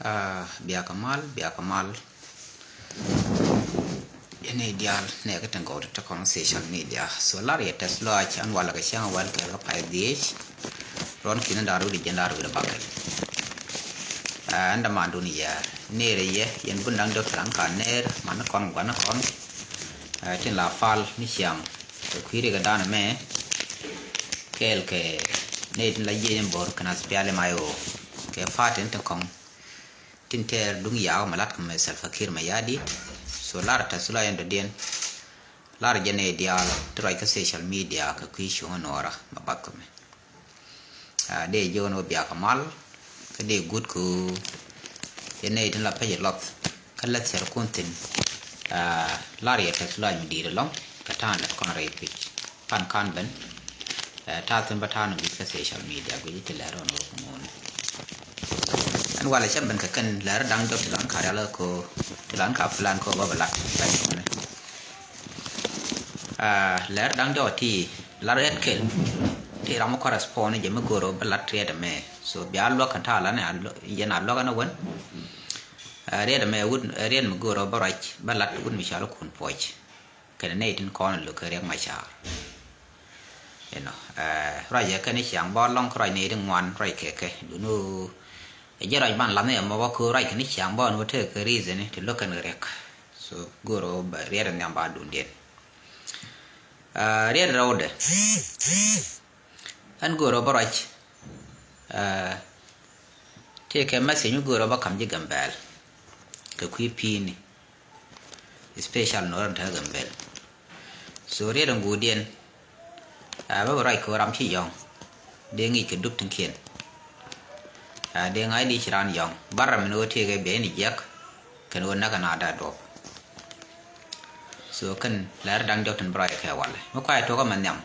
biya kamal ini ideal ne ka tango ta social media so lar ya teslo a chan wala ka shan wal ka pa dish ron kin da ru di jan da ru da bakal anda ma duniya ne re ye yen bundang do tran ka ner man kon gwana kon tin la fal ni siam to khire ga dan me kel ke ne tin la yen bor kana spiale mayo ke fatin ta kon tin ter dung yaw malat ko me sal fakir ma yadi so lar ta sula yanda den lar jene dial try ka social media ka kwisho onora mabakko me de jono biya kamal ka de good ko yene tin la pay lot kala ser kontin lar ya ta sula mi dire long ka tan da kon ray pitch pan kan ben ta tin batano bi ka social media go yite la ron ko mon an wala cham ben ka kan lar dang do lan ka la ko lan ka plan ko ba balak sai ko ne lar dang do ti lar et kel ti ram correspond je me goro balat re da me so bi allo kan ta la ne yana allo kana won re da me wud re me goro barach balat wud mi shalo kun poch kan ne tin kon lo ka re ma sha ra ya kan ni chang bo long kroi ne ding wan roi ke du no je roi ban la ne ma ba ko roi kan ni chang bo no te ke reason ni to lo kan rek so goro ba re da nyam ba du den re da road an goro barach te ke ma se ni goro ba kam ji gambal ke ku pi ni special no ran ta gambal so re da ngudien ba rai ko ram chi yong de ngi ke duk tin kien de ngai di chiran yong baram no te ge be ni yak kan wona kana da do so kan lar dang do tan brai ka wala mo kai to ka man nyam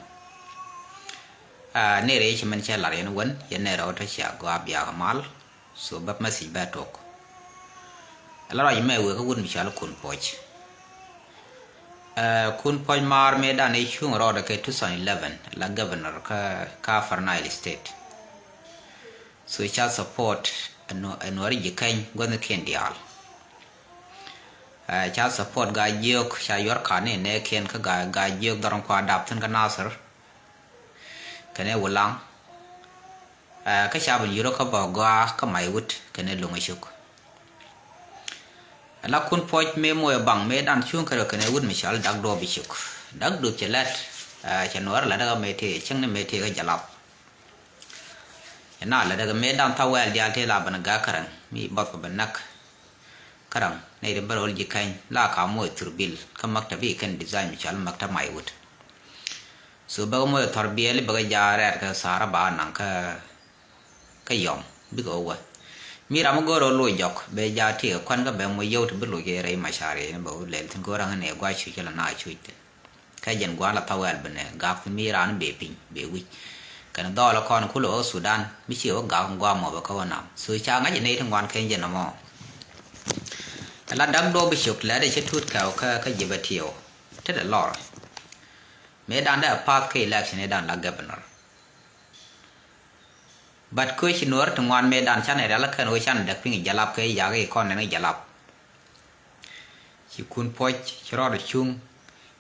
ne re chi man cha lar yen won yen ne ro ta sha go abya kamal so bab ma si ba tok ala rai me we ka won mi sha la kun poch kun poch mar me da ne chung ro da ke 2011 la governor ka Farnile state so cha support no ri jikan gon ken dial cha support ga yok cha yor khane ne ken ka ga yok daron kwa dap tan ka nasar kane wulang ka cha bu yiro ka ba ga ka mai wut kane lunga shuk la kun poch me mo bang me dan chung ka kane wut mi shal dak do bi shuk dak du chelat cha nor la da me te chang ne me te ga jalap na la daga me dan tawel dia te la ban ga karan mi bot ko banak karam ne de barol ji kain la ka mo turbil ka maktabi kan design mi chal maktab mai wut so ba mo tarbiyel ba ga jare ka sara ba nan ka yom bi go wa mi ram go ro lo jok be ja ti kwan ga be mo yow to bi lo ge re ma share ne ba le tin go ran ne gwa chu kala na chu te ka jen gwa la tawel bane ga fu mi ran be pin be wi kan do la kon ku lo Sudan mi chi o ga ngwa mo ba ka wana so cha nga je ne thang wan ken je na mo la dang do bi shuk la de che tut ka je ba tio te da lor me dan da part ke election ne dan la governor bat ko chi nor thang wan me dan chan ne la kan o chan da ping jalap ke ya ke kon ne jalap chi kun poch chro da chung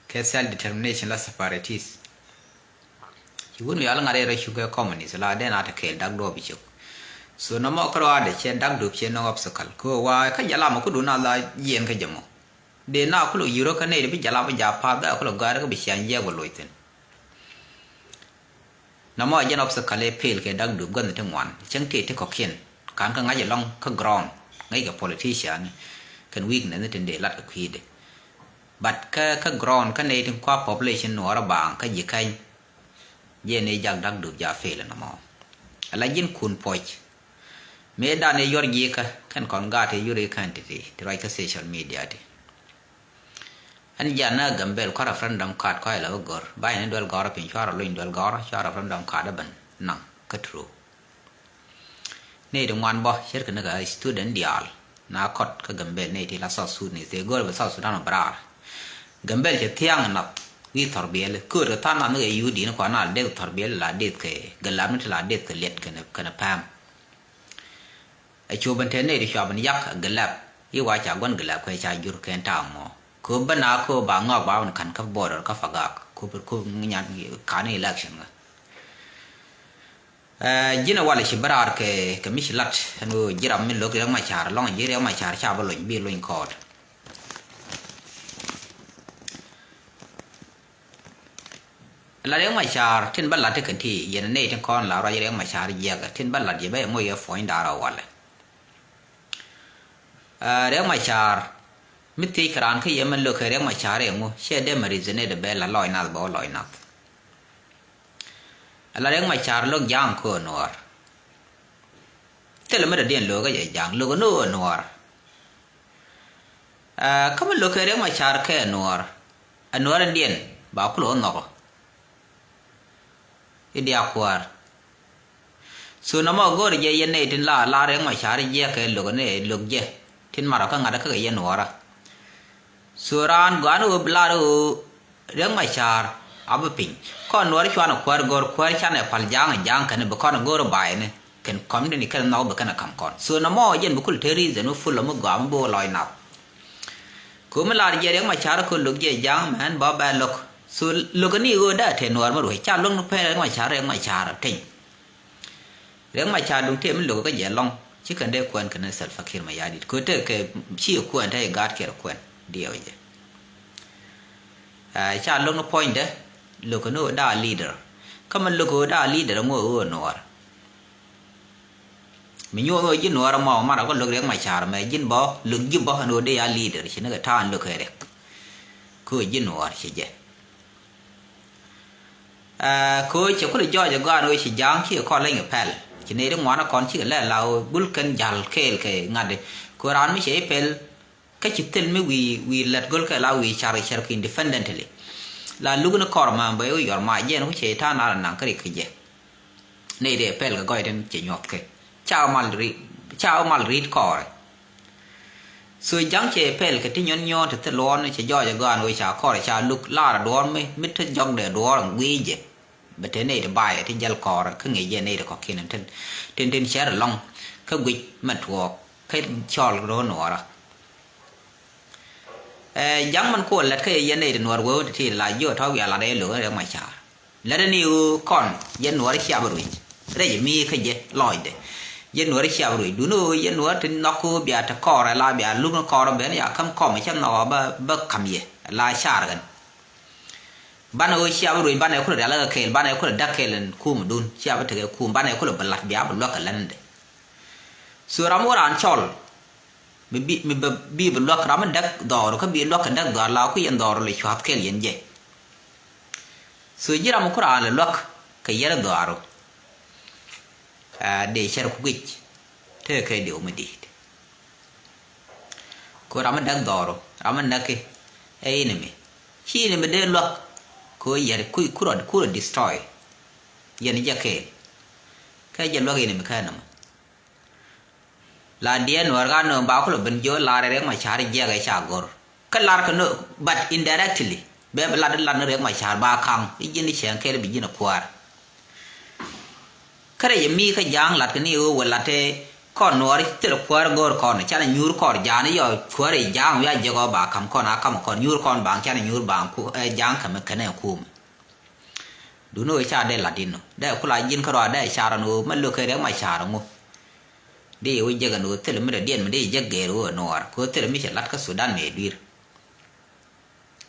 ke self determination la separatist won ya la ngare ra shuga communist la de na ta ke dak do bi chuk so no mo kro ade chen dak du chen no obstacle ko wa ka jala mo ku du na la yen ka jamo de na ku lo yuro ka ne bi jala ba ja pa da ku lo ga ka bi shan ye go loiten no mo yen obstacle pel ke dak du gon ta ngwan chen ke te ko kien kan ka nga je long ka ground ngai ka politician kan weak ne tin de lat ka kwi de but ka ground ka ne tin kwa population no ra bang ka ji kai ye ne jag dak du ja fel na mo ala jin kun poch me da ne yor yi ka kan kon ga te yure kan te ti right ka social media ti an ja na gambel ko referendum card ko la gor ba ne dol gor pin chara lo indol gor chara referendum card ban na ka tru ne de wan bo cher ka na ga student dial na kot ka gambel ne ti la so su ni se gor ba so su da no bra gambel je tiang na wi torbiyel ko ta tan na yu di na ko na de torbiyel la de ke galam ni la de ke let ke na pam chu ban te ne ri sha ban yak galap yi wa cha gon galap ko cha jur ken ta mo ko bana ko ba ngok ba ban kan ka border ka faga ko nyan ka ne election jina wala shi barar ke mislat no jiram min lok yang ma char long jire ma char cha ba loin bi loin kod la yang ma char tin ban la te kan ti yen ne tin kon la ra yang ma char ye ga tin ban la ye ba mo ye foin da ra wala yang ma char mitti kran ke ye man lok yang ma char ye mo she de mari zene de be la loin na ba loin na la yang ma char lok yang ko nor tele meda dien lo ga yang lo no nor kama lo ke yang ma char ke nor anor dien ba ku lo no idi akwar so na ma gor je yen ne tin la yang ma char je ke lo ne lo je tin mara ka ngada ka ye nora so ran ga no bla ro yang ma char abu ping kon nor chwana kwar gor kwar chane pal jang kan be kon gor bai ne ken kom ni kan no be kan kam kon so na mo yen bu kul teri zenu ful mo gam bo loy na ko ma lar je ma char ko lug je jang man ba ba lok so lug ni go da te nor ma ro cha long no pe ma char tin reng ma char dung te min lug ga je long chi kan de kwan kan sal fakir ma yadi ko te ke chi kwan te gat ke kwan dio je cha long no point de look no da leader come and look da leader mo nor mi nyo yin nor ma ma ko look rek ma char me yin bo look yin bo no de ya leader chi na ta look rek ko yin nor chi je ko che ko jo ja ga no chi jang chi ko le pel chi ne de mo na kon chi le lao bul kan jal kel ke ngade ko ran mi che pel ka chi tel mi we let gol ka la we char independently la lugna korma ba yo yor ma je no che ta na nan kri ke je nei de pel ga goi den che nyot ke chao mal rit kor so jang che pel ke ti nyon nyon te lon che jo ja ga no cha kor cha luk la do me mit te jong de do wi je ba te nei de bai ti jal kor ke nge je nei de ko kin ten share long ka wi ma thuo ke chol ro no ra yang man ko let ke yen ne nor wo ti la yo tho ya la de lo re ma cha la de ni kon yen nor cha bru re ye mi ke je loy de yen nor cha bru du no yen nor tin no ko bia ta ko ra la bia lu no ko ra be ya kam ko ma cha no ba kam ye la cha gan ban o cha bru ban ne ko da la ke ban ne ko da ke len ku mu dun cha ba te ku ban ne ko ba lat bia ba lo ka lan de su ra mo ran chol mi bi lok ram dak dor ka bi lok dak dor la ku yen dor le chat kel yen je so jira mo qur'an le lok ka yera doro de cher ku gich te ke de o medi ko ram dak doro ram dak e ni me chi ni me de lok ko yer ku destroy yen je ke ka je lok ni me ka na la dien warga no ba ko ben jo la re ma char je ga cha gor ka lar ka no but indirectly be la de la no re ma char ba khang yin ni chen ke bi yin kwar kare ye mi ka jang lat ka ni o wala te kon no ri te kwar gor kon cha na nyur kor ja ni yo kwar e jang ya je go ba kam kon a kam kon nyur kon bang cha na nyur bang ku jang ka me ka ne ku du no cha de la din no de ku la yin ka ro de cha no man lo ke re ma char mo de o je ga no te le me de me de je ge ro no ar ko te le mi che lat ka Sudan me dir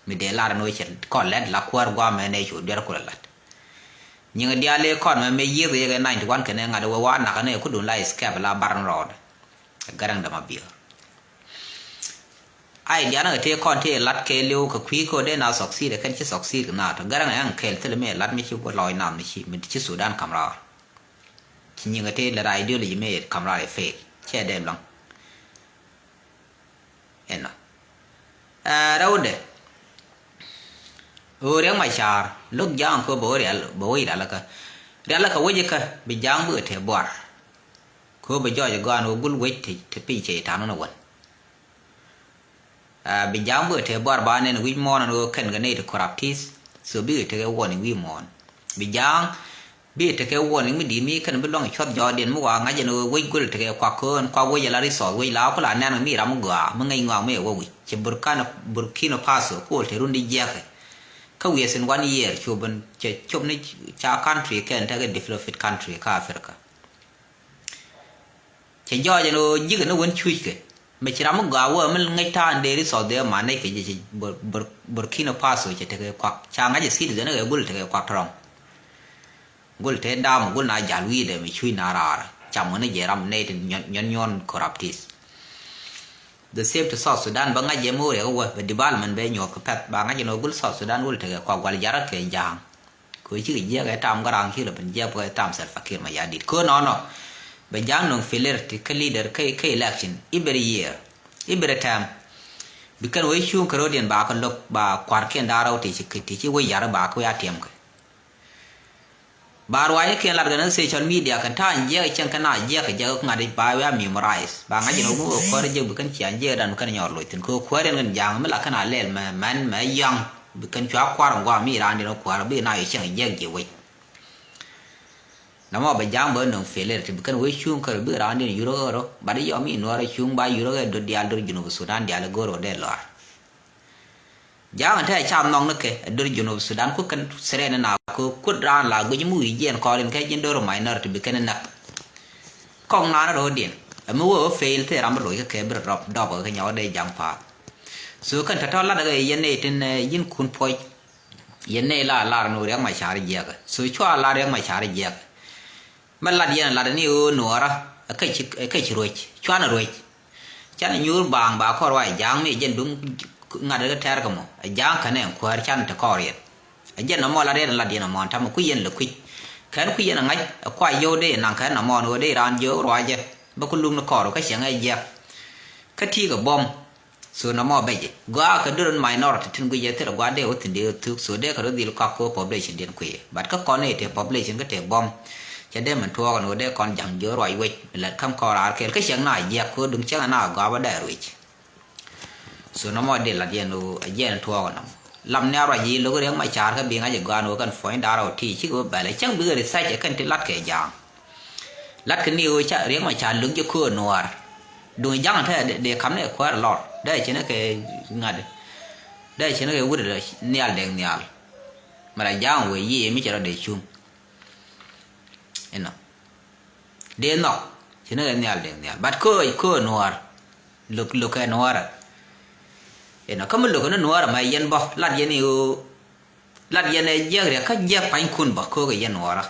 mi de la no che kon let la kwar gwa me ne chu der ko lat nyi ga dia le kon me yi ye ga 91 ke ne nga de wa na ka ne ku dun la escape la barn road garang da ma bi ai dia na te kon te lat ke le ko kwi ko de na sok si de kan chi sok si na to garang an ke te le me lat mi chi ko loy nam mi chi Sudan kam ra nhưng cái thế là đại điều là gì mấy camera để phê che đem lòng em nó đâu đấy riêng mai char lúc giang có bố ra là cái vấn đề cái bị giang bữa thì bỏ có bây giờ cái nó gul wait thì pi chế thằng nó quên bị giang bữa thì bỏ ba nên we mon nó cần cái này để corruptis so bị thì cái warning we mon bị giang บีตะเกวนไม่ดีมีขันไม่ลองชดยอเดียนเมื่อวานงั้นจะโน้วิ่งกุลตะเกวควักเกินควักวิ่งยาลิสอวิ่งแล้วก็หลานนั่นมีรำกัวมึงไงงอไม่เอาวิ่งจะบุรกินาฟาโซกูเทรุนดีเยอะเขาเวียนวันเยียร์ชูบันจะชมในชา country แค่นั้นก็ developed country ข้าแอฟริกาจะย่อจะโน้ยิ่งกันโน้วันช่วยกันไม่ใช่รำกัวว่ามันไงท่านเดริสอเดียมันในก็จะบุรกินาฟาโซจะตะเกวควักชางั้นจะสิ่งเดียวนั่นก็กุลตะเกวควักทรองกุลเทนดามกุลน่าจารุยเดมิช่วยนาราจำมันเยอรมเนติย้อนคอร์รัปติส the same to South Sudan บางอย่างเยมูเรียกว่าเป็นดิบาลมันเป็นหยอกกับแพทบางอย่างโนกุล South Sudan กุลเถอะความกวาลยาระเกยยางคุยชื่อเยอะแกตามกระรังชื่อเราเป็นเยอะเพราะตามเสร็จฟักเกอร์มายาดิดคือนอนเป็นยังนงฟิลเลอร์ที่คือ leader คือ election every year every time บิกันไว้ช่วงกระโดดเดียนบากันลบบาควาร์เคนดาราที่ไว้ยาระบาคุยอาเทียมกันบาร์วายเขียนหลักกันในโซเชียลมีเดียกันท่านเยอะจังกันน่าเยอะกันเยอะงานได้บาวยามีมไรส์บางอย่างเราก็ควรจะบุกันเขียนเยอะดันกันยอดเลยถึงควรเงินยางไม่หลักขนาดเล่นมันไม่ยังบุกันชัวควารว่ามีร้านเดียวควรบีน่าอยู่เชียงเยอะเกี่ยวไว้น้ำมันเป็นยางเบอร์หนึ่งเฟลเลอร์ที่บุกันไว้ช่วงกระบี่ร้านเดียวยูโรก็บัดนี้ยอมมีนัวช่วงบ่ายยูโรก็ดูเดียร์ดูยูโนสุดานเดียร์ก็โรเดลล์jangan tak cam nong nak dari Junub Sudan ku kan serena na ku ran la gu mu yen ko len ka jin doro minor to be kan nak kong na ro din mu wo fail te ram ro ka ber drop dop ka nyaw de jang fa su kan ta tola da yen ne tin yin kun poi yen ne la no reng mai char je ka su chwa la reng mai char je man la yen la ni o no ra ka chi ro chwa na ro cha na nyur bang ba ko wa jang me jen dung ngada ga ter kamo jang kane kwar chan ta koriet ajen no mola de la dina mon tam ku yen le ku kan ku yen ngai kwa yo de nan kan no mon de ran yo ro je ba ku lum no kor ka chen ai je ka ti ga bom so no mo be je ga ka durun minority tin ku ye te ga de o tin de tu so de ka ro dil ka ko population den ku bat ka kon ne te population ka te bomจะได้มันทั่วกันว่าได้ก่อนอย่างเยอะรอยเว้ยแล้วคำคอราเกลก็เสียงหน่อยแยกคือดึงเชียงหน้าก็ว่าได้รวยส่วนน้ำมันเดือดละเดียนูเย็นทั่วกันลำเนี้ยรอยยีลูกเลี้ยงไม่ชาร์ก็เบี่ยงอาจจะกวนกันฝอยดาวที่ชิคกี้พายเลยช่างเบื่อเลยใส่จะกันที่ลัดแก่ยางลัดกันนี่ว่าจะเลี้ยงไม่ชาร์ลึกจะคู่นัวดูยังแท้เด็กคำนี้คว้าหลอดได้เช่นนั้นแกงานได้เช่นนั้นแกวุ่นเลยเนียลแดงเนียลมาได้ย่างเว้ยยี่ไม่ใช่เราเด็กชุ่มเห็นไหมเดินนอกเช่นนั้นแกเนียลแดงเนียลบัดคู่นัวลุกแค่นัวเห็นไหมเขาไม่ลุกนั่นนัวไม่ยันบ่ลัดยันนี่ลัดยันเนี่ยเยอะเลยเขาเยอะไปคุณบ่คู่กับยันนัวละ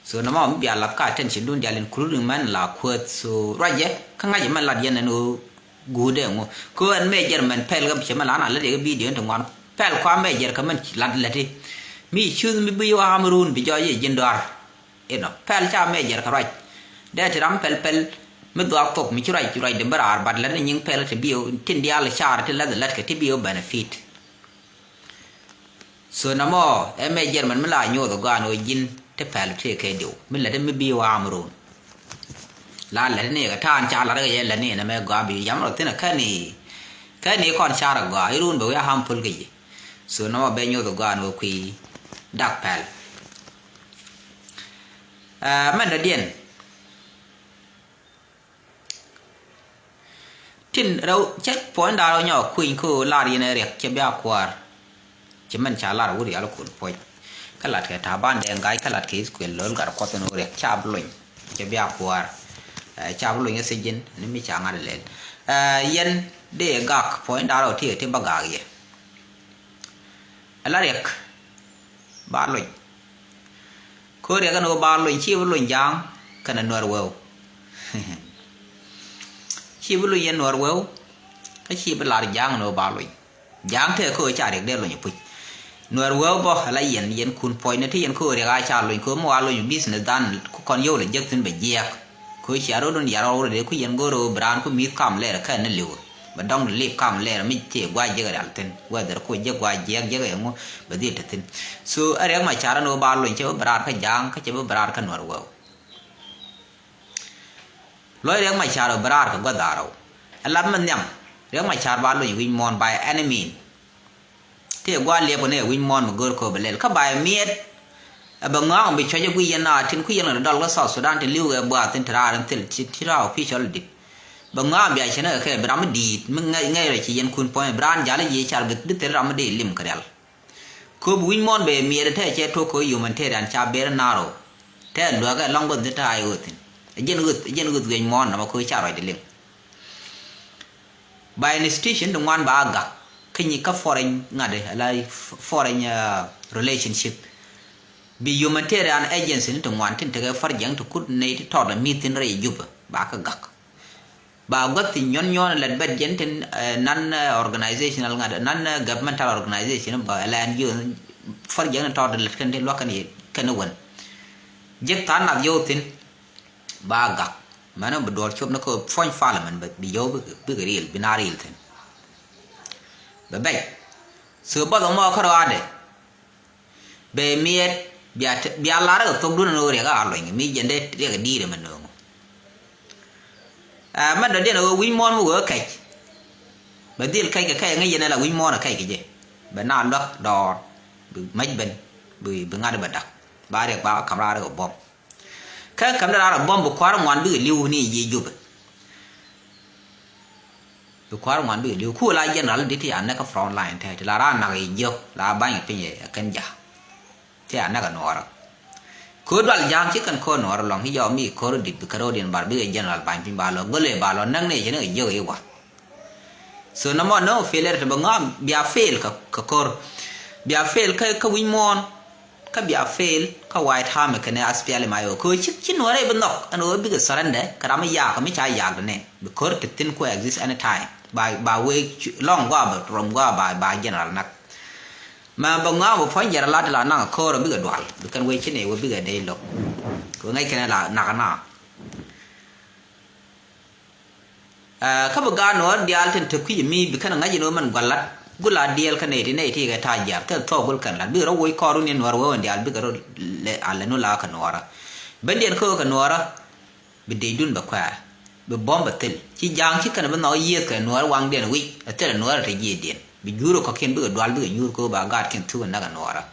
ส่วนน้ำมันบิอาลักกาเช่นเช่นดุนยาลินครูดึงมันหลักขวดส่วนไรเยอะข้างในมันลัดยันนั่นกูเด้งกูอันเมเจอร์มันเพลก็ใช่ไหมล่ะนั่นแล้วเดี๋ยววิดีโอถึงวันเพลความเมเจอร์ก็มันลัดเลยที่มีชื่อมีบิวอามารูนบิจอยยินดาร์เห็นไหมเพลจ้าเมเจอร์ก็ไรได้ที่รำเพลไม่ตัวตกมีช่วยเดมบราร์บัดแล้วนี่ยังเพลที่บิวที่เดียร์ชาร์ที่แล้วแต่ละก็ที่บิวเบนฟิตส่วนน้ำมันเมเจอร์มันไม่ลายโย่ตัวกันยินที่เพลที่เคยดูไม่เลยที่ไม่บิวอามารูนลาแล้วนี่ก็ท่านชาร์แล้วก็ยังแล้วนี่นะแม่กว่าบิวย้ำเราที่นั่นแค่นี้ก่อนชาร์กว่าไอ้รุ่นแบบว่าห้ามพูดกันส่วนน้ำมันเบนโย่ตัวกันว่าคุยดักเพลมันเดียนที่เราเช็คพอยต์ดาวเนี่ยคุยคู่ลาดีในเรื่องจะเบี้ยควาจะมันชาลาเราเรียกเราคุณพอยขลัดแค่ท่าบ้านแดงไก่ขลัดเคสเกลือเลือดกับคอตันเรียกชาบลุยจะเบี้ยควาชาบลุยเนี่ยสิจินนี่ไม่ช่างอะไรเลยยันเด็กกักพอยต์ดาวเราที่บักกากยี่อะไรเรียกบ้านลุยเขาเรียกกันว่าบ้านลุยชีวลุยยางกันนัวร์เวลชีวิตลุยยันนัวร์เวลก็ชีวิตลาดยางนัวบาลุยยางเธอเขาจะเรียกได้ลุยปุ๊ยนัวร์เวลบ่อะไรยันคุณพอยนั่นที่ยันเขาเรียกอาชาลุยเขามัวลุยบิสเนสดันคนโย่เลยยักษ์ถึงไปเยียกเขาเชื่อรู้ดนยาเราเดี๋ยวเขายันก็รู้บรานเขามีคำเล่แค่นั้นเลยบัดดองเล็บคำเล่ไม่เจ็บว่าเยอะอะไรทั้งว่าเดี๋ยวเขาเยอะว่าเยอะอย่างงูบัดนี้ทั้งส่วนอะไรมาชาร์นัวบาลุยเจ้าบรานเขายางเขาเจ้าบรานเขานัวร์เวลร้อยเรื่องไม่ชาร์บราร์ก็ด่าเราแล้วมันยังเรื่องไม่ชาร์บาลุยวินมอนไปแอนิมีที่ว่าเลี้ยบเนี่ยวินมอนมันเกิดเขาไปเลยเขาไปเมียด บางงานไปช่วยกุยนาถึงคุยนาดอลก็สาวสุดานที่ลิ้วบ้าถึงทรารันที่ที่เราพี่ชอลดิบางงานไปชนะแค่บรามดีมึงไงเลยที่ยันคุณพอยบรานยาเลยชาร์บิดที่รามดีลิมกันก็บุญมอนเบมีอะไรที่เจ้าทุกคนอยู่มันเท่านั้นชาเบรนาโรเท่านั้นก็ลองกันที่ท้ายอุดยันอุดเงินมอนนะมาคุยชาอะไรดิลิม by institution ตรงวันบ้ากะขึ้นยี่กับ foreign งานเดอะไร foreign relationship บิ humanitarian agency ตรงวันที่เธอฟาร์ยังทุกคนในที่ทอดมีตินเรย์ยุบบ้ากะกักบ้าก็ตินย้อนเล็ดเบ็ดยันที่non organizational งานnon governmental organization บ้าอะไรยูฟาร์ยังทอดเล็ดกันที่ล้อกันยี่กันวันเจ็บฐานนักโยตินบ้ากะมันบดอลชอบนักฟ้อนฟ้าละมันบิโยบิกเรียลบินารีลทินแบบสืบต้องมาขรวาเดเบมีดบิอาลาร์ก็ต้องดูนั่นโอเรียก็อาร์ลอยมีจันเดเรียกดีเลยมันดูมันเดี๋ยวเราวิมอนมัวไก่แบบดีลไก่กับไก่ไงยันเราวิมอนอะไก่กี่เจ้แบบน่ารักดอบิไม่เป็นบิงาดบัดดักบาเรียกบาคำราเรียกบอมแค่คำนั้นเราบอมบุกควารงานบิลิวนี่ยีจุบบุกควารงานบิลิวคู่ลายยันเราดิที่อันนั้นก็ฟรอนไลน์แท้ที่ลาร้านนักยีจุลาบ้านเป็นยังกันยาที่อันนั้นก็นอร์คู่ดวลยามชิกันคนนอร์ลองที่ยอมมีโครดิบคาร์ดินบาร์บิยันเราบ้านเป็นบาลก็เลยบาลนั่งเนี่ยยันก็เยอะอยู่ว่ะส่วนน้ำมันโน้เฟลเลอร์ที่บางงานบิอาเฟลกับคอร์บิอาเฟลก็วิมอนก็บิอาเฟลก็ไวท์ฮาร์มกันเนี่ยอาสเปียเลยมาอยู่คือชินอะไรบันดอกอันนั้นบิกสารนั่นก็ทำให้ยากก็ไม่ใช่ยากเลยเนี่ยบิคอร์ติดตินก็ exist anytime บายเวล่องก็แบบรวมก็บายยันเรานักมาบางงานว่าฟังยันเราที่เรานั่งคอร์บิกดวลบิกันเวชินเนี่ยว่าบิกเดย์หรอกก็ไงกันละนักหนาข้าพเจ้าหนูเดียร์ที่ถูกขี้มีบิกันงั้นยันมันกัลลัดกุลาเดียร์กันเนี่ยที่ก็ท่ายาร์ที่ท้อกุลกันละบิเราไว้คอรุเนี่ยหนูว่าเดียร์บิกเราเล่อะไรนู่นลากันหนูว่าบันเดียร์เขากันหนูว่าบิดดุนบักว่าบิบอมบัตติลที่ยางที่กันเป็นน้อยเยี่ยกันหนูว่าวางเดียร์วิแต่หนูว่าที่เยี่ยเดียร์บิยูโรก็เขียนบิกดวลบิกยูโรก็บางการเขียนทุกนักหนูว่า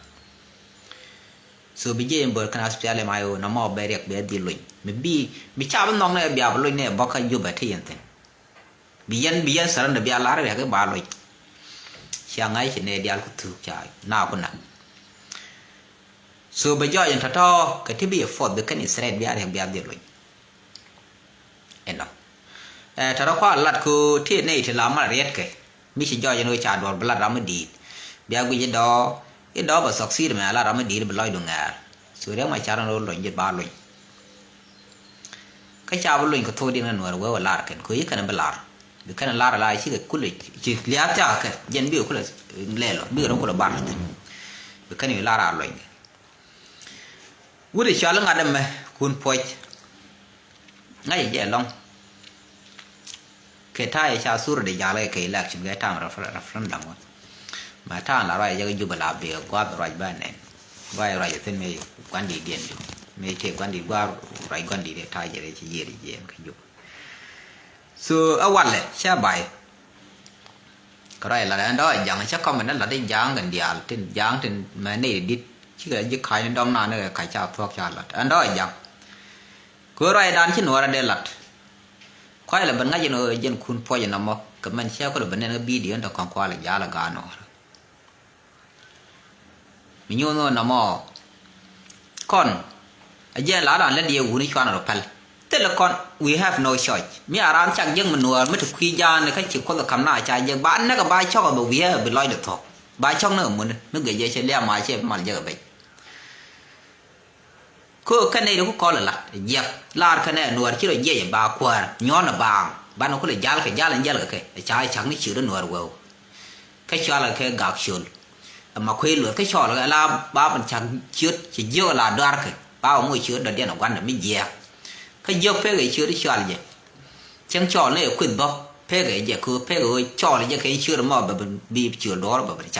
so บิเจมเบิร์กันอาสเปียเลยมาอยู่น้ำมันเบรียกเบียดีลุยมีชาวบ้านน้องเนี่ยเบียบลุยเนี่ยบอกให้ยูบัตที่ยันเต็มบิยันสารเนี่ยเบียลาร์เบียก็บาลุยเชียงไงเช่นเนี่ยเดียร์ก็ถูกใจน่าคนนั้น so บิจอยยันทัดท้อก็ที่บิฟอร์ดบิกันอิสราเอลเบียร์เบียดีลุยเอ็นเนาะถ้าเราคว้าลัดคือที่นี่ที่ลามาเรียดกันมิชิจอยยันวิชาดวลบลัดรามาดีเบียกุยดอบัสซักซีดมาลารามาดีบลอยดงงาสุดท้ายมาชาร์นโรลอยยึดบาลอยก็ชาวลอยก็ทั่วดินนั่นว่าว่าลาร์กันคุยกันเป็นลาร์บิกันลาร์ลายชิกคุยชิเลี้ยจ้ากันยันบิวคุยเล่หรอบิวเราคุยบาร์บิกันอยู่ลาร์ลอยวุฒิชาลงาดมคุณพอยง่ายแย่ลองเคยท่ายชาวสุรเดียร์เลยเคยแลกชิมเกท่ามาฟังดังว่ามาท่าละไรยังอยู่บลาเบียกว่าไรบ้านเนี่ยว่าไรจะเส้นไม่กวนดีเดียนอยู่ไม่เท่กวนดีว่าไรกวนดีเนี่ยท่ายจะได้ชี้เยี่ยมกันอยู่ส่วนเอาวันเลยเชื่อใบก็ไรละนั่นด้วยอย่างเช่นคอมเมนต์นั้นเราได้ย่างกันเดียวที่ย่างที่แม่นี่ดิที่ก็ยึดขายในดอมนาเนี่ยขายชาวพวกชาลัดอันด้วยอย่างก็ไรด้านที่หนูอะไรเดลัดควายละบันงั้นยันคุณพ่อยันน้ำมันก็มันเชื่อก็ละบันเนี่ยบีเดียนต่อของควายละยาละกาโนมีโยนน้ำมันก่อนไอ้เจ้าหลานเล่นเดียวหุ่นชวนเราเพลแต่ละคน we have no choice มีอารามจากยังมันนัวไม่ถูกคุยยานเลยแค่ชิคนละคำหน้าใจยังบ้านนั่นก็บ้านช่องแบบวิ่งไปลอยเดือดทอกบ้านช่องนั่นมันนึกเกยเฉลี่ยมาเช่มันเยอะไปคือแค่ในเราก็คอละเยียบลาดแค่ในนัวที่เราเยี่ยบ้าควาย้อนบางบ้านเราก็เลยยาลกันยาลันยาเลยแค่ใช้ช่างนี่ชื่อนัวเราแค่ชาละแค่กากชนมาคุยเหลือแค่ชอแล้วลาบ้ามันช่างเชื้อจะเยอะลาดาร์กบ้าเอามือเชื้อเดียนออกวันไม่เยี่ยแค่เยอะเพ่งไอ้เชื้อที่ชอเลยช่างชอเลยคุยบ่เพ่งไอ้เจ้าคือเพ่งไอ้ชอเลยแค่เชื้อมาแบบบีบเชื้อร้อนแบบประจ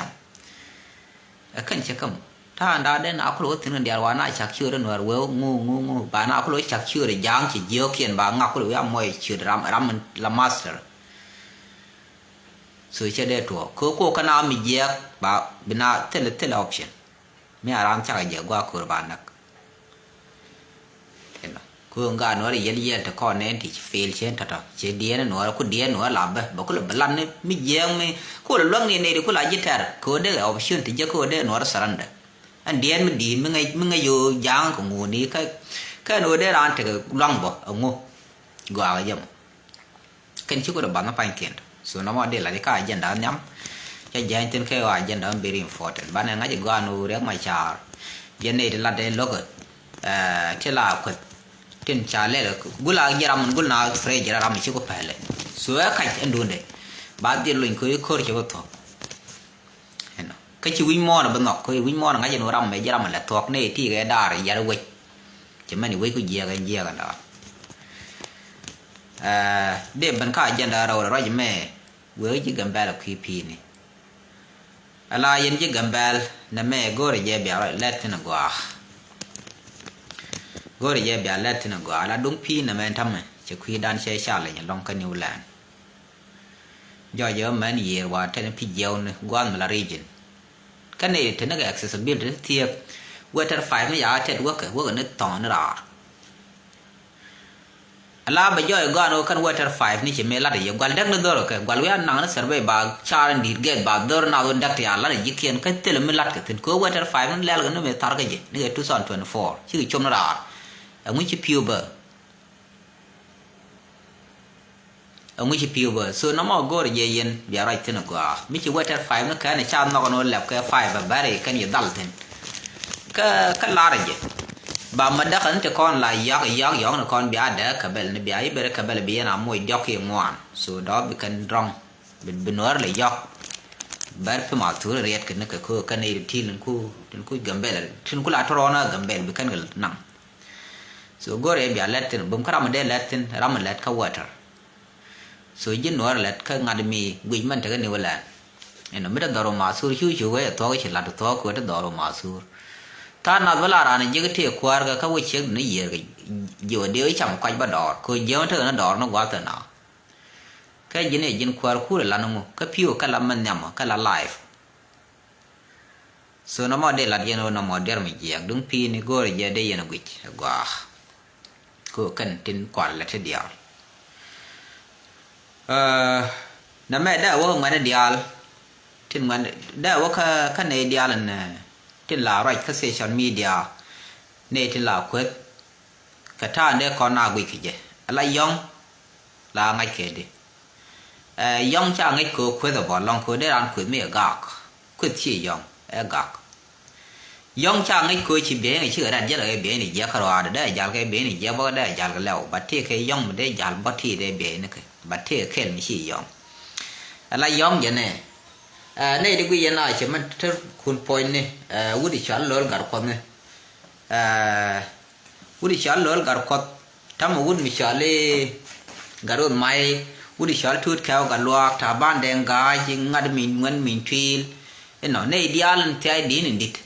ำขึ้นเชื่อคำถ้าอันใดเด่นเอาคนรู้ถึงเดียวว่าน่าชักเชื้อเรื่องว่างูบ้านเอาคนรู้ชักเชื้อเลยย่างจะเยอะเขียนบ้างเอาคนรู้ว่าไม่เชื้อรำมันละมาสเตอร์สุดเชื่อได้ตัวคือกูขนาดมีเยอะแบบเป็นอะไรเทเลออปชั่น mi aram cha je gwa kurban nak ku nga no ri yel ta ko ne ti fail chen ta che dien no ku dien no la ba ku balan ne mi jeng mi ku lo long ne ku la jitar ko de option ti je ko de no saranda an dien mi din mi ngai yo jang ko ngu ni ka no de ran te long bo ngu gwa ga yam ken chi ko da ban pa ken so no ma de la ka agenda nyam cha jang ten ke wa agenda very important ban nga je gwa no re ma cha ye ne de la de logo te la ko tin chale gula jaram gulna fre jaram chi ko pele so ka ndunde ba de luin ko ko che ko to eno ka chi wi mo na ba nok ko wi mo na nga je no ram me jaram la tok ne ti ga da ri ya we che mani we ko je ga da de ban ka agenda ra je me we ji gambal ki pi ni ala yen ji gambal na me go re je bia let na gwa gore ye bia let na gwa la dung pi na men tam che kwi dan she sha le long ka new land jo yo man ye wa ten pi jew ne gwan la region ka ne te na accessibility tie water 5 me ya te work ne ton na ra ala ba jo gwan no kan water 5 ni che me la de gwal dak na doro ka gwal ya na na survey ba char ndi get ba dor na do dak ya la de yikien ka te le me lat ka ten ko water 5 ne la no me tar ka je ni 2024 chi chom na ra ông chỉ piu bờ so nó mà gọi là gì vậy bây giờ thế nào quá mấy chỉ water 5 nó cái này sao nó còn lẹp cái 5 và bare cái gì đal thế cái la rồi vậy bà mà đã khẩn cho con là gió nó con bây giờ cái bel này bây giờ cái bel bây giờ nó mua gió kia ngoan so đó bị cái rong bị nở lại gió bare phải mặc thứ rồi cái nó cái này thì lên khu gambel trên khu là thoro nó gambel bị cái nặng so gore bia letin bum kara made letin ram let ka water so jin no let ka ngadmi gwi man ta ni wala eno meda daro masur chu we to ke la to ko ta daro masur ta na wala ra ni je te kwar ga ka we che ni ye ga jo de cham kwaj ba dor ko je ta na dor no wa ta na ka jin e jin kwar ku la no ka piu ka la man nyam ka la life so no mo de la je no mo der mi je dung pi ni gore je de ye no gwi gwa ko kan tin kwal la te dial na me da wo ngane dial tin ngane da wo ka ne dial na tin la right ka social media ne tin la kwet ka ta ne ko na gwi kije ala yong la ngai ke de yong cha ngai ko kwet bo long ko de ran kwet me ga kwet chi yong ga yong cha ngai ko chi be ngai chi ra je la be ni je kharwa da jal ke be ni je bo da jal ka law ba te ke yong de jal ba ti de be ni ke ba te ke mi chi yong ala yong je ne ne de gu ye na che man ter kun point ne wu di chal lol gar ko ne wu di chal lol gar ko tam wu mi chale garun mai wu di chal tut ka ga lwa ta ban den ga ji ngad min ngan min twil no ne dial te ai din dit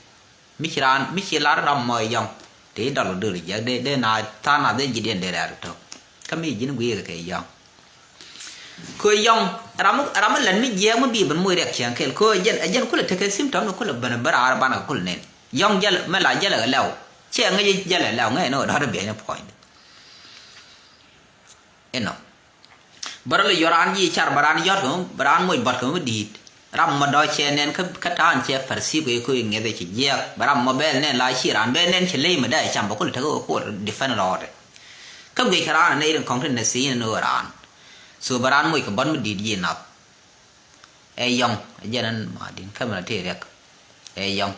Michilar ram moy yong te dal dur ya de na ta na de jiden de ra to kami jin gui ke yong ko yong ram lan mi je mo bi ban moy rek chan kel ko jen ko le te symptom ko le ban bara ban ko ne yong jal ma la jal law che nga jal law nga no da be ne point eno baral yoran yi char baran yot ko baran moy bat ko di ram ma do che nen ka tan che farsi ko nge de chi je ram ma bel nen la chi ran be nen che le ma da cham ba ko ta ko defend rod ka gwe kara ne ren kong ne si no ran so baran mo ko ban mi di na e yong jen ma din ka ma te rek e yong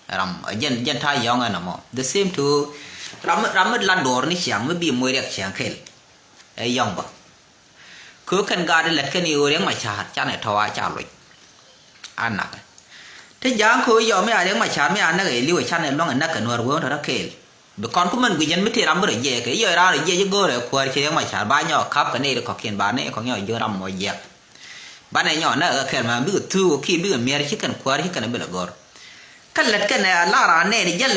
ram jen ta yong na mo the same to ram la dor ni chiang mi bi mo rek chiang kel e yong ba ko kan ga de let kan ni o reng ma cha ne thawa cha loi anak thế giang khối giờ mấy ai mà chán mấy anh nó cái liu chăn này long anh nó cần nuôi vốn thôi đó kêu bị con của mình bị dân mới thì làm bữa về cái giờ ra rồi về chứ go rồi quay chơi mà chán ba nhỏ khắp cái này được có kiện bán này có nhỏ giờ làm mọi việc bán này nhỏ nó ở kêu mà biết thu khi biết mẹ chỉ cần quay chỉ cần biết là gor cái lật cái này la ra này để dân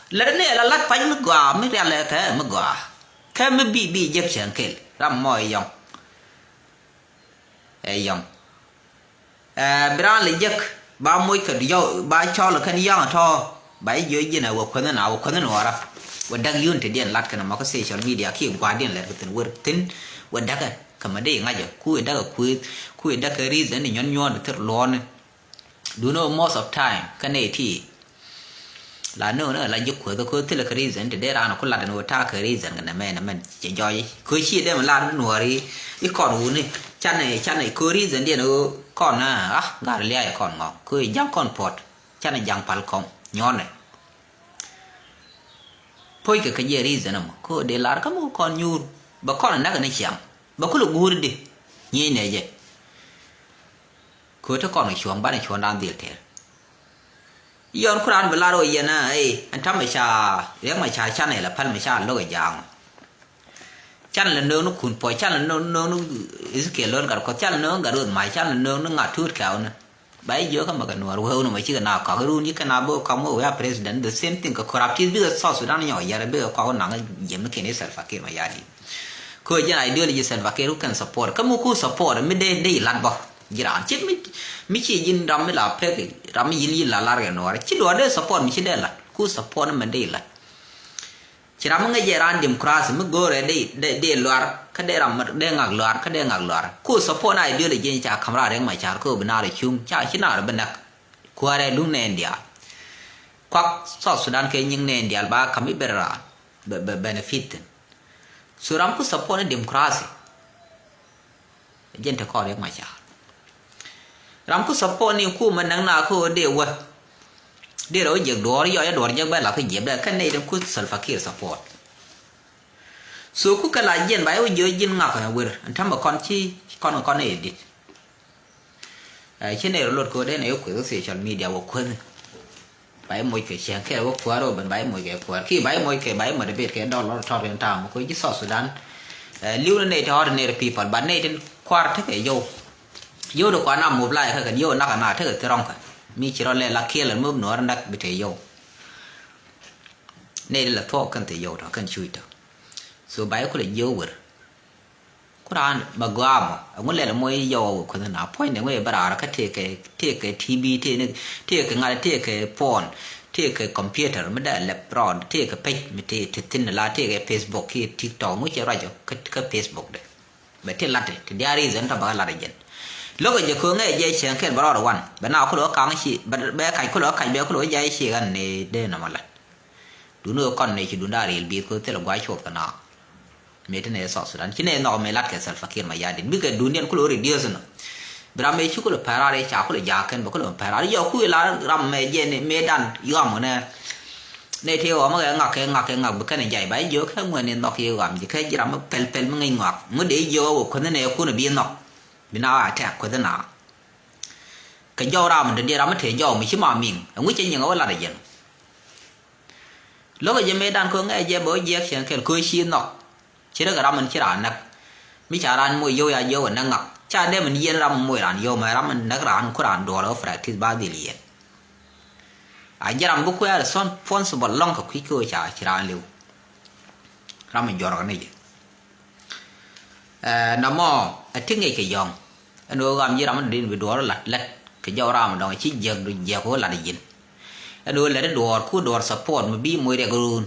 lật này là lật bánh mới gòa mới ra là thế mới gòa cái mới bị giật chẳng kêu làm mọi dòng ai dòng bran le jek ba môi cái điều ba cho là cái yang thọ ba dưới gì nào quên nào raวันดักยุ่นที่เดียนลัดกันมาก็โซเชียลมีเดียขี้กว่าเดียนแหละก็ถึงวันดักกันก็มาได้ยังไงจ้ะคุยดักก็รีซนนี่ย้อนถึงร้อนดูโน่ most of time กันในที่ลาโน่เนี่ยลายุคคุยตัวคุยที่ละก็รีซนที่ได้ร้านคนลาดโน่ท่าก็รีซนกันนะแม่นะมันจะย่อยคุยชี้ได้มันลาดหน่วยอีก่อนหูนี่ชั้นไหนคุยรีซนเดียนก่อนนะงานเลี้ยก่อนงอคุยยังก่อนพอดชั้นไหนยังพัลของย้อนเลยพอยก็เยรีซนะมั้งก็เดลาร์ก็มันก่อนยูบักก่อนนักในเชียงบักก็ลูกกูดิเนี่ยเยก็ถ้าก่อนในช่วงบ้านในช่วงนั้นเดียวเถอะย้อนครานเวลาเราเย็นนะอันทำไม่ชาเรียกไม่ชาชั้นไหนละพันไม่ชาโลกยางชั้นละเนื้อนุขุนปล่อยชั้นละเนื้อนุอิสเกลล์กันก็ชั้นละเนื้อกันรุ่นใหม่ชั้นละเนื้อนุงัดทูดแขวนะใบเยอะก็มากันนัวรู้เหรอไม่ใช่กันนาเขารู้นี่กันนาโบเขาโม่ว่า president the same thing ก็ corruption ด้วยซอสสุดานนี่อย่างเบ้เขาหนังยิ่งไม่แค่นี้ self care มาอย่างนี้คือยังไงเดี๋ยวนี้ self care รู้กัน support ก็มุ่งคู่ support ไม่ได้ลัดบ่ยีราชิดไม่ใช่ยินรำไม่หลับเพลงรำไม่ยินหลับกันนัวชิดว่าได้ support ไม่ใช่ได้ลัดคู่ support นั้นมันได้ลัดชิดรำมันก็ยีราดิมคราสมันก็ได้ลวดเขาได้รำได้งักลวดเขาได้งักลวดคู่ support นั้นเดี๋ยวนี้ยังจะคำราเรื่องไม่ชาร์ก็เป็นอะไรชุ่มชาชิดน่าเป็นนักควายลุงในอินเดียควักซอสสุดานเคยยิงในอินเดียบ้าคำไม่เบรร์benefit สุรามคู่ support นั้นดิมคราสยังจะข้อเรื่องไม่ชาร์รำคู่ support นี่คู่มันนั่งหน้าคู่เดี๋ยวเราอยากดูอะไรย่อยดูอะไรยังไม่หลับให้เหยียบเลยแค่ในเรื่องคู่ self care support soคู่กันหลายยันไปว่าเยอะยินงักนะเว้ยอันทำแบบคนที่คนนี้ดิเช่นในรถกูได้ในคุยกับโซเชียลมีเดียว่าคนไปมวยเกี่ยเชียงแค่ว่าขวาเราเป็นใบมวยเกี่ยขวาขี้ใบมวยเกี่ยใบมวยเด็ดเกี่ยดอลลาร์ทอดเรียนทางมันคุยที่ซอสสุดานลิ้วในทอดในปีปัดบ้านในเป็นควาร์ที่เกี่ยโยดูกว่าน้ำมูบไล่เขากันโยนักหนาเท่ากับที่ร้องกันมีชิโร่เล่ลักเคียร์แล้วมุบหนวดนักบิเทโยในละทอกกันที่โยเรากันช่วยตัวส่วนใบก็เลยโยเวอร์กุรานบางว่ามั้งเล่นละมวยโยคนนั้นพอยเนี่ยเว้ยบาร์ก็เทคทีบีเทคงานเทคโฟนเทคคอมพิวเตอร์ไม่ได้แล็ปท็อปเทคเพจไม่เทตินละเทคเฟซบุ๊กทิกต็อกมุ้งเจออะไรจ้ะก็เฟซบุ๊กเด้แบบที่ลัดเด้ที่เดียร์รีเซนต์ทำบ้านลัดเย็นแล้วก็จะคุยง่ายใจเชียงแค่บาร์วันแบบน่าคุณรู้กางชีแบบใครคุณรู้ใครแบบคุณรู้ใจเชียงในเดนน่ะมาละดูเนื้อก้อนในชุดดูน่าเรียลบีก็เท่าไหร่ชอบกันนะไม่ได้เนี่ยสอดสุดอันที่เนี่ยนอไม่ลัดแค่ self care มายาดินบิ๊กดูเนี่ยคุณรู้รีเดียสนะบราไม่ชุกุลพาราเรชากุลยากันบอกกุลพาราเยอะคุยละรำไม่เย็นไม่ดันย่อมเนี่ยในเที่ยวมันก็งักบุกันใหญ่ใบเยอะแค่เมื่อเนี่ยนอกเยอะจะแค่ยีรามันเพลมันง่ายงักเมื่อเดี๋ยวเยอะคนนั้นเนี่ยคุณบีนอกบินาแท็กคนนั้นน่ะก็ย่อรามันเดี๋ยวรามันเถียย่อไม่ใช่มามิงงุ้ยจะยังเอาอะไรเย็นแล้วก็ยังไม่ดันคนง่ายเยอะบ่เยอะเช่นแค่คุยชีนอกเชื่อกับรามันเชื่อร้านนักมิจารันมวยโยยาโยนังงักชาเดมันเย็นรำมวยร้านโยมารามันนักร้านคุรานดอลล์ฟรักที่บ้านดิลีนอาจจะรำบุกเวอร์ส่วนฟอนส์บอลล่องกับคุยคุยชาชิรานเร็วรามันยอร์กันนี่น้ำมอทิ้งไอ้กี่ยองอันนู้นก็มีรามันดินไปดอลล์ลัดกี่ยอรามันดองชี้เยอะดูเยอะก็ลัดยินอันนู้นเลยดอลคู่ดอลสปอร์ตมันบีมวยเด็กรุ่น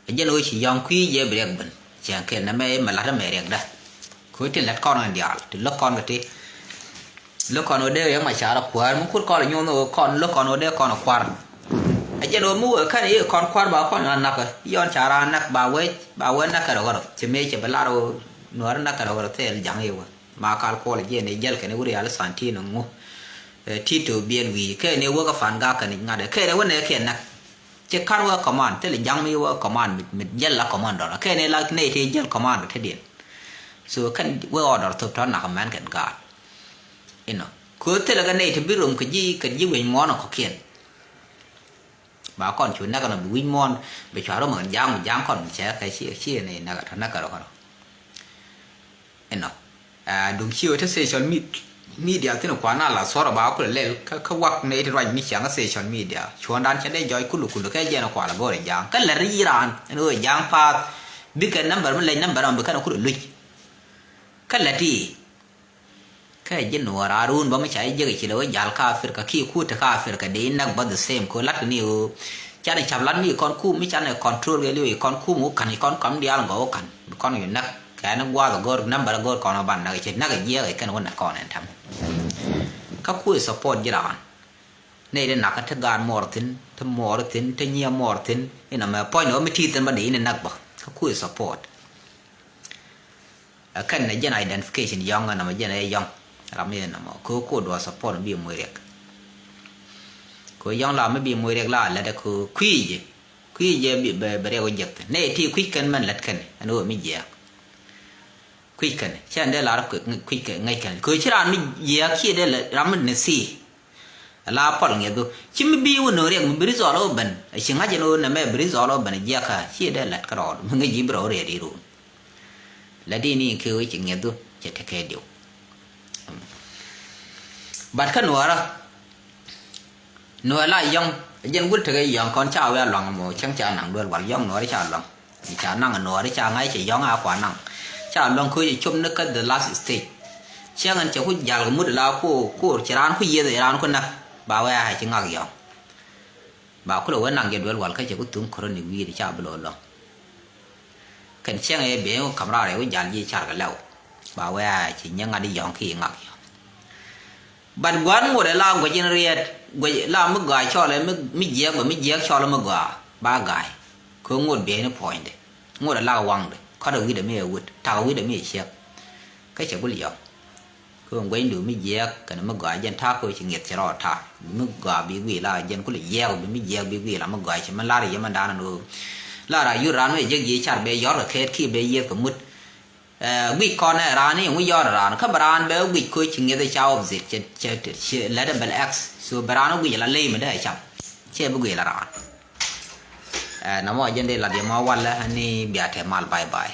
อันนี้เลยชี้ยองคุยเยอะเบรกบันเชียงแค่นั้นไม่มาลัดไม่เรียกได้คุยที่ลัดก้อนกันเดียวที่ลัดก้อนกันที่ลัดก้อนโอเดียยังไม่ช้าหรอกขวานมันคุดก้อนเลยโยนก้อนลัดก้อนโอเดียก้อนขวานไอ้เจ้าโดนมูแค่นี้ก้อนขวานบ่าก้อนนักย้อนชารานักบ่าวเว้นักกระโดดจะไม่จะเป็นลาโรนัวนักกระโดดเท่ยังเอวมาคาร์โคลเย็นในเจลกันในวุฒิอาลสันทีนงูที่ตัวเบียนวีแค่นี้ว่าก็ฝันกากันงานเด็กแค่นี้ว่าเนี่ยแค่นักจะคาร์ว่าคอมมานด์แต่ยังไม่ว่าคอมมานด์มิดเจลละคอมมานด์ดอกแค่นี้ละในที่เจลคอมมานด์แค่เดียวส่วนขั้นว่าออเดอร์ทุบท้อนหนักแมนกันการอินเนาะคือที่ละกันในที่บิรุมขยี้วิ่งมอนเขาเขียนบ่าวก่อนชวนนักกันวิ่งมอนไปชวนเราเหมือนย่างก่อนแช่ใครเชี่ยในนักกันเราเอ็นเนาะดูเชี่ยวที่โซเชียลมีเดียที่หนูกว่าน่าละสอระบ่าวก็เลยเขาวักในที่ไรมีเสียงกับโซเชียลมีเดียชวนด้านฉันได้ย่อยคุณแค่เย็นกว่าละบ่อยย่างก็เลยรีรานย่างพาบิ๊กนัมเบอร์มันเลยนัมเบอร์มันเป็นคุณลุยก็เลยที่ แค่ยินหัวรารุนบ่ไม่ใช่เยอะกี่เลวยาลคาฟิร์กขี้คู่ตะคาฟิร์กดีนักบัดเซมคนลัดกันนี่จะในชาวลัดมีคนคู่ไม่จะในคอนโทรลกันเลยคนคู่มุกันคนคำเดียวก็กันคนอยู่นักแกนักว่าก็กอดนับบาร์กอดก่อนบันนักเช่นนักเยอะกันวันนักก่อนนั่นทำเขาคุยสปอร์ตยีราฟในเรื่องนักทำงานมอร์ตินทำมอร์ตินทำเนียมอร์ตินนี่นะมาพอยน์ไม่ทีตันบัดนี้ในนักบ่เขาคุยสปอร์ตแค่ในยัน identification ยองกันนะมันยันไอ้ยองเราไม่นะมั้งคือกูดูสปอร์ตบีมวยเรียกคือยองเราไม่บีมวยเรียกล่ะแล้วแต่คือคุยบีเรียกว่าเยอะในที่คุยกันมันลัดกันอันนู้นไม่เยอะคุยกันเช่นได้ลารับคุยกันไงกันคือที่ร้านไม่เยอะขี้ได้เลยร้านมันเนี่ยสิลาพอลเงี้ยดูชิมบีวันนู้นเรียกมันบริจาคแล้วบันไอ้ชิงห์จะนู้นนะแม่บริจาคแล้วบันเยอะค่ะขี้ได้ลัดกระโดดมันก็ยิบเราเรียดีรู้แล้วที่นี่คือชิงเงี้ยดูจะเทคเดียวบัดขันหัวละหน่วยละยังยันวุฒิยังคนเช้าเวลาหลังหมอช่างจานังด้วยวันยังหน่วยที่ชาหลังชานั่งหน่วยที่ชาไงจะยังอาขวานั่งชาลองคุยชมนึกกัน the last stage เชื่อกันจะคุยยาวมุดแล้วคู่จะร้านคุยเยอะร้านคนนักบ่าวให้จะงักยาวบ่าวคนเราว่านั่งยันด้วยวันเขาจะคุยถึงคนนี้วีที่ชาบลอลกันเชื่อไอ้เบี้ยคำราเรียกว่ายันยี่ชากันแล้วบ่าวให้จะยังไงยองขี้งักบัดกวนหมดแล้วก็จินเรียดแล้วมึงกายชอบเลยมึงเยอะกว่ามึงเยอะชอบแล้วมึงกว่าบ้ากายคือหมดเบี้ยนี่พอยน์เดหมดแล้ววังเลยเขาดูวิธีไม่เอาวุฒิถ้าวิธีไม่เชื่อก็จะบุหรี่คือมึงดูไม่เยอะกันมึงกายยันท่าคือจะเงียบจะรอดท่ามึงกว่าบีวีแล้วยันกูเลยเยอะไม่เยอะบีวีแล้วมึงกายจะมันลาเลยยังมันด่านั่นดูลาอะไรยุร้านไม่ยังยี่ชาเบี้ยยอดเคสขี้เบี้ยเยอะกับมุดวิกก่อนเนี่ยร้านนี้วิยอดร้านข้าบร้านเบลวิกคุยชิงเงี้ยได้เจ้าอบสิจะเลดเบลเอ็กซ์ส่วนร้านวิละเล่ไม่ได้จับเชื่อบุกวิละร้านน้ำว่ายันได้ละเดี๋ยวมาวันแล้วอันนี้เบียร์เทมาลบาย